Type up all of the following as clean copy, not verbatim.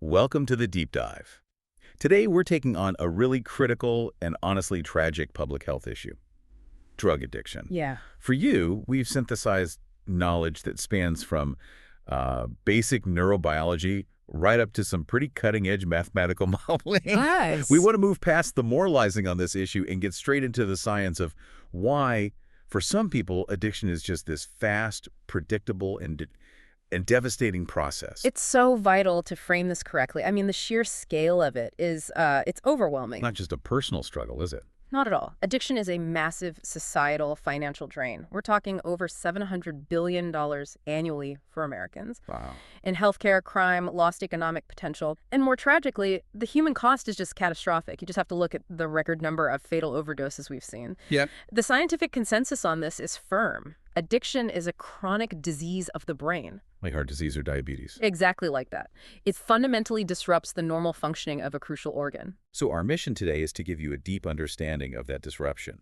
Welcome to the Deep Dive. Today we're taking on a really critical and honestly tragic public health issue: drug addiction. Yeah. For you, we've synthesized knowledge that spans from basic neurobiology right up to some pretty cutting-edge mathematical modeling. We Nice. want to move past the moralizing on this issue and get straight into the science of why, for some people, addiction is just this fast, predictable, and devastating process. It's so vital to frame this correctly. I mean, the sheer scale of it is, it's overwhelming. Not just a personal struggle, is it? Not at all. Addiction is a massive societal financial drain. We're talking over $700 billion annually for Americans. Wow. In healthcare, crime, lost economic potential, and more tragically, the human cost is just catastrophic. You just have to look at the record number of fatal overdoses we've seen. Yep. The scientific consensus on this is firm. Addiction is a chronic disease of the brain. Like heart disease or diabetes. Exactly like that. It fundamentally disrupts the normal functioning of a crucial organ. So our mission today is to give you a deep understanding of that disruption.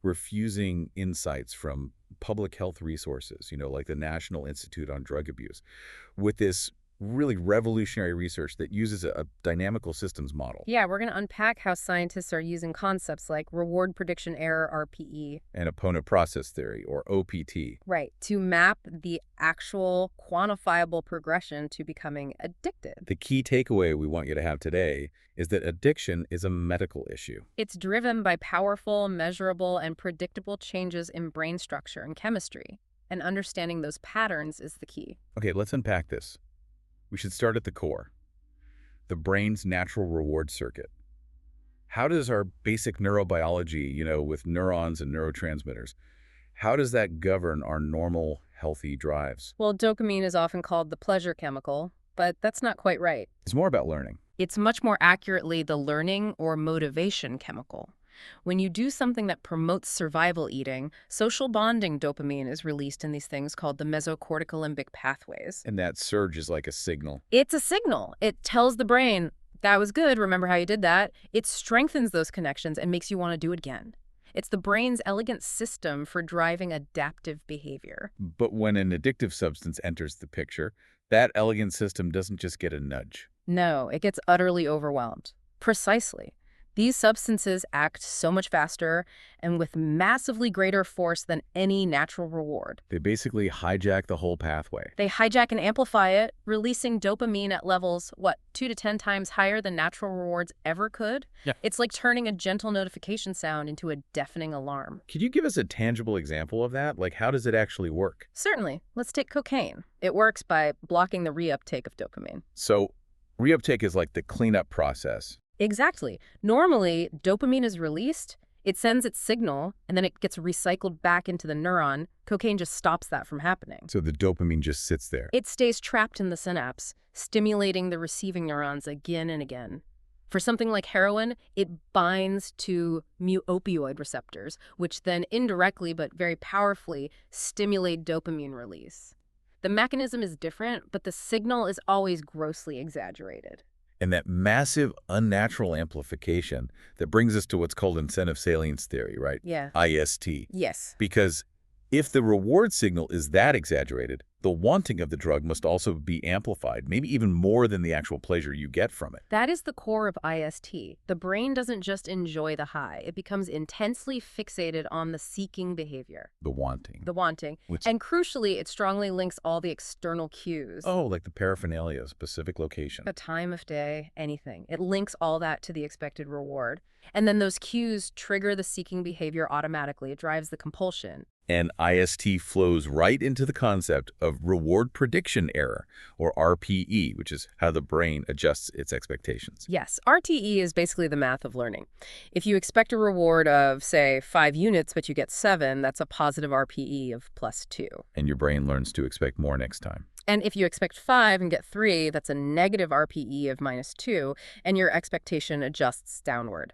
We're fusing insights from public health resources, like the National Institute on Drug Abuse, with this really revolutionary research that uses a dynamical systems model. Yeah, we're going to unpack how scientists are using concepts like reward prediction error, RPE. And opponent process theory, or OPT. Right, to map the actual quantifiable progression to becoming addicted. The key takeaway we want you to have today is that addiction is a medical issue. It's driven by powerful, measurable, and predictable changes in brain structure and chemistry. And understanding those patterns is the key. Okay, let's unpack this. We should start at the core, the brain's natural reward circuit. How does our basic neurobiology, with neurons and neurotransmitters, how does that govern our normal, healthy drives? Well, dopamine is often called the pleasure chemical, but that's not quite right. It's more about learning. It's much more accurately the learning or motivation chemical. When you do something that promotes survival eating, social bonding dopamine is released in these things called the mesocortical limbic pathways. And that surge is like a signal. It's a signal. It tells the brain, that was good, remember how you did that? It strengthens those connections and makes you want to do it again. It's the brain's elegant system for driving adaptive behavior. But when an addictive substance enters the picture, that elegant system doesn't just get a nudge. No, it gets utterly overwhelmed. Precisely. These substances act so much faster and with massively greater force than any natural reward. They basically hijack the whole pathway. They hijack and amplify it, releasing dopamine at levels, 2 to 10 times higher than natural rewards ever could? Yeah. It's like turning a gentle notification sound into a deafening alarm. Could you give us a tangible example of that? Like, how does it actually work? Certainly. Let's take cocaine. It works by blocking the reuptake of dopamine. So, reuptake is like the cleanup process. Exactly. Normally, dopamine is released, it sends its signal, and then it gets recycled back into the neuron. Cocaine just stops that from happening. So the dopamine just sits there. It stays trapped in the synapse, stimulating the receiving neurons again and again. For something like heroin, it binds to mu-opioid receptors, which then indirectly but very powerfully stimulate dopamine release. The mechanism is different, but the signal is always grossly exaggerated. And that massive unnatural amplification that brings us to what's called incentive salience theory, right? Yeah. IST. Yes. Because if the reward signal is that exaggerated, the wanting of the drug must also be amplified, maybe even more than the actual pleasure you get from it. That is the core of IST. The brain doesn't just enjoy the high. It becomes intensely fixated on the seeking behavior. The wanting. The wanting. And crucially, it strongly links all the external cues. Oh, like the paraphernalia, specific location. The time of day, anything. It links all that to the expected reward. And then those cues trigger the seeking behavior automatically. It drives the compulsion. And IST flows right into the concept of reward prediction error, or RPE, which is how the brain adjusts its expectations. Yes, RTE is basically the math of learning. If you expect a reward of, say, 5 units, but you get 7, that's a positive RPE of +2. And your brain learns to expect more next time. And if you expect 5 and get 3, that's a negative RPE of -2, and your expectation adjusts downward.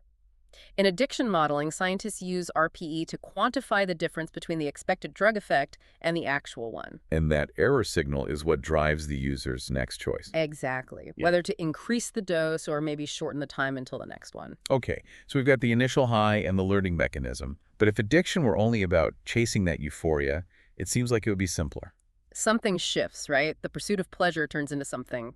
In addiction modeling, scientists use RPE to quantify the difference between the expected drug effect and the actual one. And that error signal is what drives the user's next choice. Exactly. Yeah. Whether to increase the dose or maybe shorten the time until the next one. Okay, so we've got the initial high and the learning mechanism. But if addiction were only about chasing that euphoria, it seems like it would be simpler. Something shifts, right? The pursuit of pleasure turns into something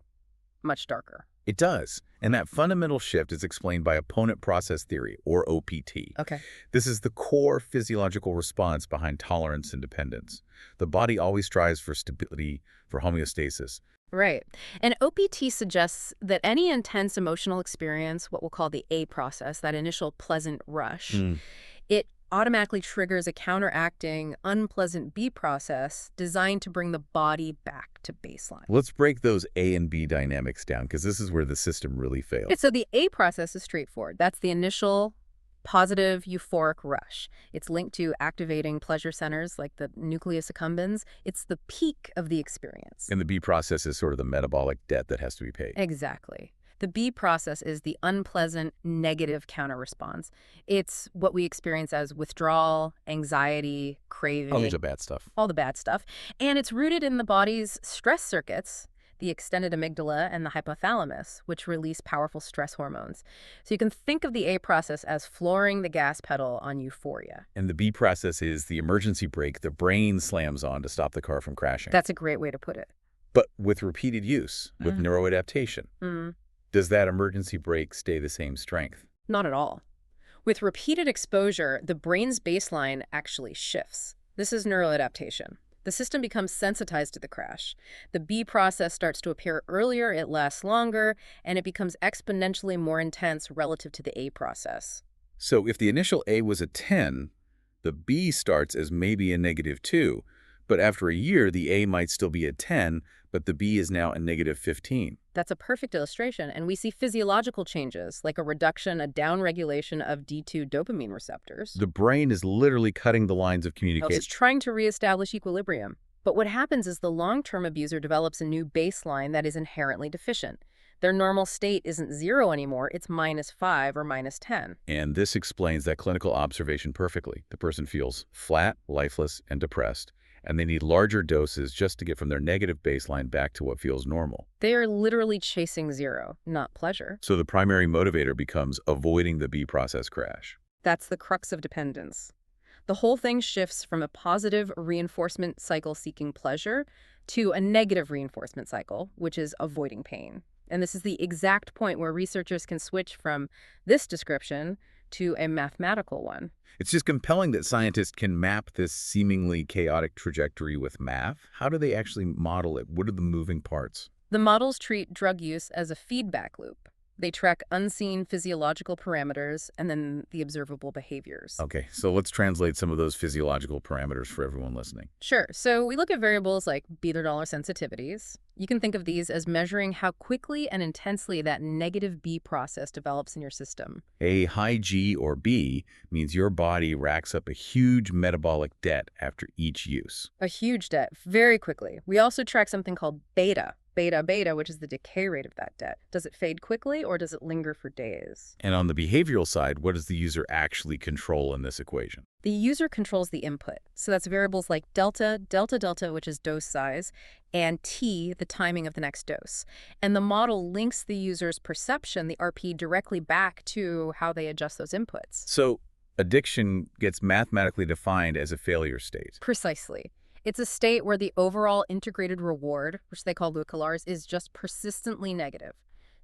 much darker. It does. And that fundamental shift is explained by opponent process theory, or OPT. Okay. This is the core physiological response behind tolerance and dependence. The body always strives for stability, for homeostasis. Right. And OPT suggests that any intense emotional experience, what we'll call the A process, that initial pleasant rush, Mm. it automatically triggers a counteracting, unpleasant B process designed to bring the body back to baseline. Let's break those A and B dynamics down, because this is where the system really fails. So the A process is straightforward. That's the initial positive euphoric rush. It's linked to activating pleasure centers like the nucleus accumbens. It's the peak of the experience. And the B process is sort of the metabolic debt that has to be paid. Exactly. The B process is the unpleasant negative counterresponse. It's what we experience as withdrawal, anxiety, craving. All the bad stuff. All the bad stuff. And it's rooted in the body's stress circuits, the extended amygdala and the hypothalamus, which release powerful stress hormones. So you can think of the A process as flooring the gas pedal on euphoria. And the B process is the emergency brake the brain slams on to stop the car from crashing. That's a great way to put it. But with repeated use, with neuroadaptation, does that emergency brake stay the same strength? Not at all. With repeated exposure, the brain's baseline actually shifts. This is neuroadaptation. The system becomes sensitized to the crash. The B process starts to appear earlier, it lasts longer, and it becomes exponentially more intense relative to the A process. So if the initial A was a 10, the B starts as maybe a -2, but after a year, the A might still be a 10, but the B is now a -15. That's a perfect illustration, and we see physiological changes, like a reduction, a downregulation of D2 dopamine receptors. The brain is literally cutting the lines of It's communication. trying to reestablish equilibrium. But what happens is the long-term abuser develops a new baseline that is inherently deficient. Their normal state isn't 0 anymore, it's -5 or -10. And this explains that clinical observation perfectly. The person feels flat, lifeless, and depressed, and they need larger doses just to get from their negative baseline back to what feels normal. They are literally chasing 0, not pleasure. So the primary motivator becomes avoiding the B process crash. That's the crux of dependence. The whole thing shifts from a positive reinforcement cycle seeking pleasure to a negative reinforcement cycle, which is avoiding pain. And this is the exact point where researchers can switch from this description to a mathematical one. It's just compelling that scientists can map this seemingly chaotic trajectory with math. How do they actually model it? What are the moving parts? The models treat drug use as a feedback loop. They track unseen physiological parameters and then the observable behaviors. Okay, so let's translate some of those physiological parameters for everyone listening. Sure. So we look at variables like $$ sensitivities. You can think of these as measuring how quickly and intensely that negative B process develops in your system. A high G or B means your body racks up a huge metabolic debt after each use. A huge debt, very quickly. We also track something called beta, which is the decay rate of that debt. Does it fade quickly or does it linger for days? And on the behavioral side, what does the user actually control in this equation? The user controls the input. So that's variables like delta, which is dose size, and T, the timing of the next dose. And the model links the user's perception, the RP, directly back to how they adjust those inputs. So addiction gets mathematically defined as a failure state. Precisely. It's a state where the overall integrated reward, which they call lucalars, is just persistently negative.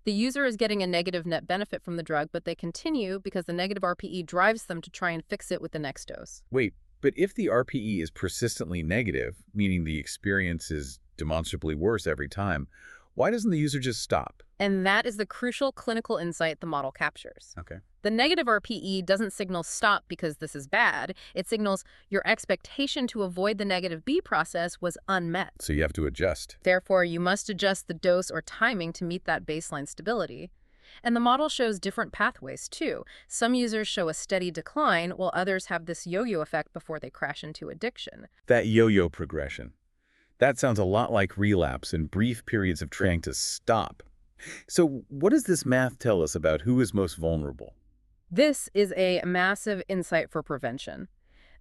The user is getting a negative net benefit from the drug, but they continue because the negative RPE drives them to try and fix it with the next dose. Wait, but if the RPE is persistently negative, meaning the experience is demonstrably worse every time, why doesn't the user just stop? And that is the crucial clinical insight the model captures. Okay. The negative RPE doesn't signal stop because this is bad. It signals your expectation to avoid the negative B process was unmet. So you have to adjust. Therefore, you must adjust the dose or timing to meet that baseline stability. And the model shows different pathways, too. Some users show a steady decline, while others have this yo-yo effect before they crash into addiction. That yo-yo progression. That sounds a lot like relapse and brief periods of trying to stop. So what does this math tell us about who is most vulnerable? This is a massive insight for prevention.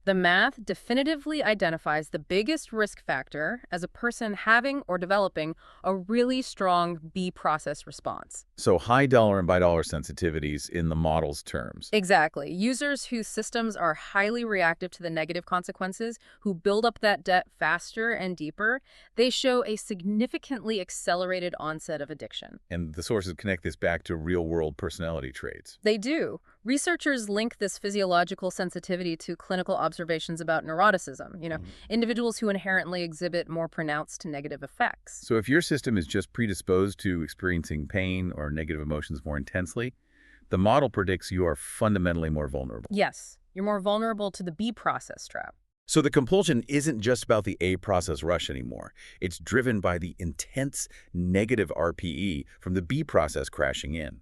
The math definitively identifies the biggest risk factor as a person having or developing a really strong B process response. So high dollar and bi-dollar sensitivities in the model's terms. Exactly. Users whose systems are highly reactive to the negative consequences, who build up that debt faster and deeper, they show a significantly accelerated onset of addiction. And the sources connect this back to real-world personality traits. They do. Researchers link this physiological sensitivity to clinical observations about neuroticism, individuals who inherently exhibit more pronounced negative effects. So if your system is just predisposed to experiencing pain or negative emotions more intensely, the model predicts you are fundamentally more vulnerable. Yes, you're more vulnerable to the B process trap. So the compulsion isn't just about the A process rush anymore. It's driven by the intense negative RPE from the B process crashing in.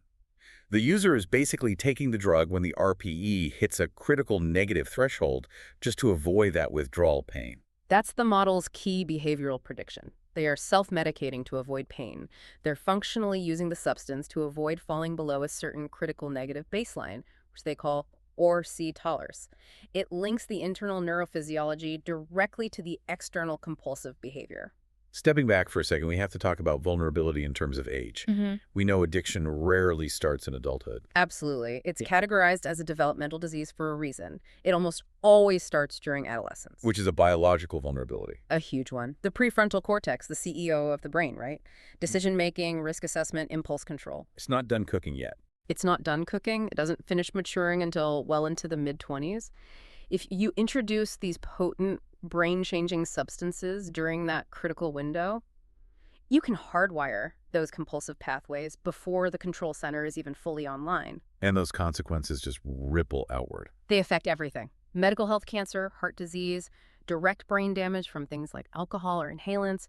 The user is basically taking the drug when the RPE hits a critical negative threshold just to avoid that withdrawal pain. That's the model's key behavioral prediction. They are self-medicating to avoid pain. They're functionally using the substance to avoid falling below a certain critical negative baseline, which they call or C tolerance. It links the internal neurophysiology directly to the external compulsive behavior. Stepping back for a second, we have to talk about vulnerability in terms of age. We know addiction rarely starts in adulthood. Absolutely. It's categorized as a developmental disease for a reason. It almost always starts during adolescence. Which is a biological vulnerability. A huge one. The prefrontal cortex, the CEO of the brain, right? Decision-making, risk assessment, impulse control. It's not done cooking yet. It's not done cooking. It doesn't finish maturing until well into the mid-20s. If you introduce these potent brain-changing substances during that critical window, you can hardwire those compulsive pathways before the control center is even fully online. And those consequences just ripple outward. They affect everything. Medical health, cancer, heart disease, direct brain damage from things like alcohol or inhalants.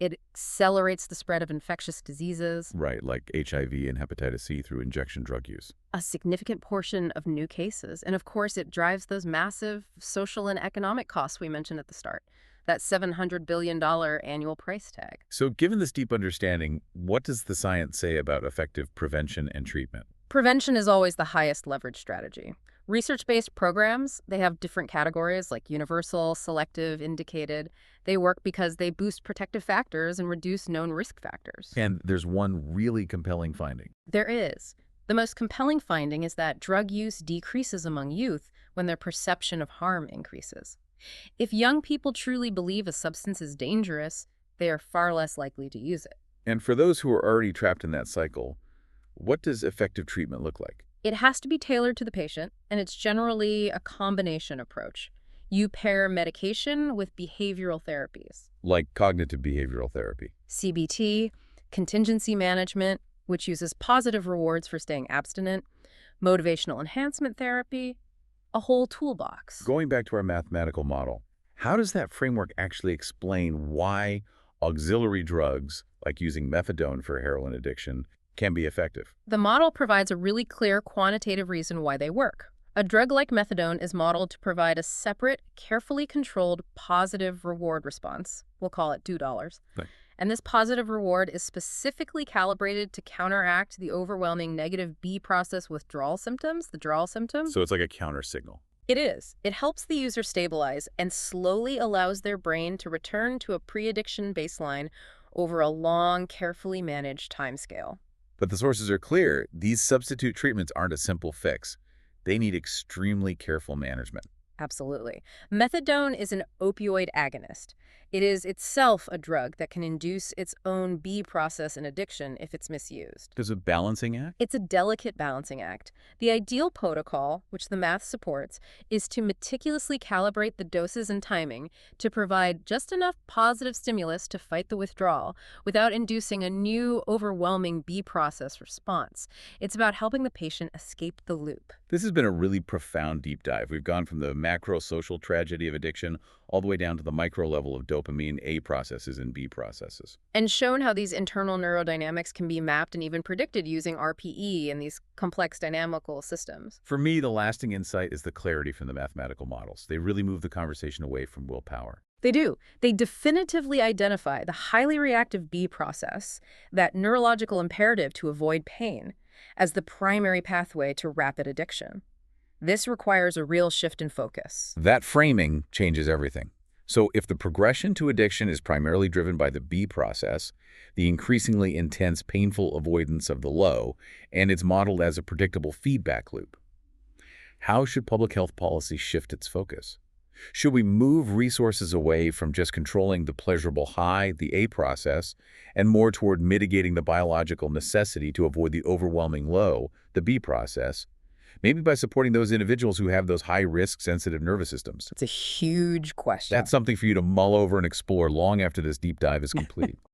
It accelerates the spread of infectious diseases. Right, like HIV and hepatitis C through injection drug use. A significant portion of new cases. And of course, it drives those massive social and economic costs we mentioned at the start. That $700 billion annual price tag. So given this deep understanding, what does the science say about effective prevention and treatment? Prevention is always the highest leverage strategy. Research-based programs, they have different categories like universal, selective, indicated. They work because they boost protective factors and reduce known risk factors. And there's one really compelling finding. There is. The most compelling finding is that drug use decreases among youth when their perception of harm increases. If young people truly believe a substance is dangerous, they are far less likely to use it. And for those who are already trapped in that cycle, what does effective treatment look like? It has to be tailored to the patient, and it's generally a combination approach. You pair medication with behavioral therapies. Like cognitive behavioral therapy. CBT, contingency management, which uses positive rewards for staying abstinent, motivational enhancement therapy, a whole toolbox. Going back to our mathematical model, how does that framework actually explain why auxiliary drugs, like using methadone for heroin addiction, can be effective? The model provides a really clear quantitative reason why they work. A drug like methadone is modeled to provide a separate, carefully controlled positive reward response. We'll call it $2. Right. And this positive reward is specifically calibrated to counteract the overwhelming negative B process withdrawal symptoms, the drawal symptom. So it's like a counter signal. It is. It helps the user stabilize and slowly allows their brain to return to a pre-addiction baseline over a long, carefully managed timescale. But the sources are clear. These substitute treatments aren't a simple fix. They need extremely careful management. Absolutely. Methadone is an opioid agonist. It is itself a drug that can induce its own B process in addiction if it's misused. There's a balancing act? It's a delicate balancing act. The ideal protocol, which the math supports, is to meticulously calibrate the doses and timing to provide just enough positive stimulus to fight the withdrawal without inducing a new, overwhelming B process response. It's about helping the patient escape the loop. This has been a really profound deep dive. We've gone from the macro social tragedy of addiction all the way down to the micro level of dopamine A processes and B processes. And shown how these internal neurodynamics can be mapped and even predicted using RPE and these complex dynamical systems. For me, the lasting insight is the clarity from the mathematical models. They really move the conversation away from willpower. They do. They definitively identify the highly reactive B process, that neurological imperative to avoid pain, as the primary pathway to rapid addiction. This requires a real shift in focus. That framing changes everything. So if the progression to addiction is primarily driven by the B process, the increasingly intense, painful avoidance of the low, and it's modeled as a predictable feedback loop, how should public health policy shift its focus? Should we move resources away from just controlling the pleasurable high, the A process, and more toward mitigating the biological necessity to avoid the overwhelming low, the B process, maybe by supporting those individuals who have those high-risk, sensitive nervous systems? It's a huge question. That's something for you to mull over and explore long after this deep dive is complete.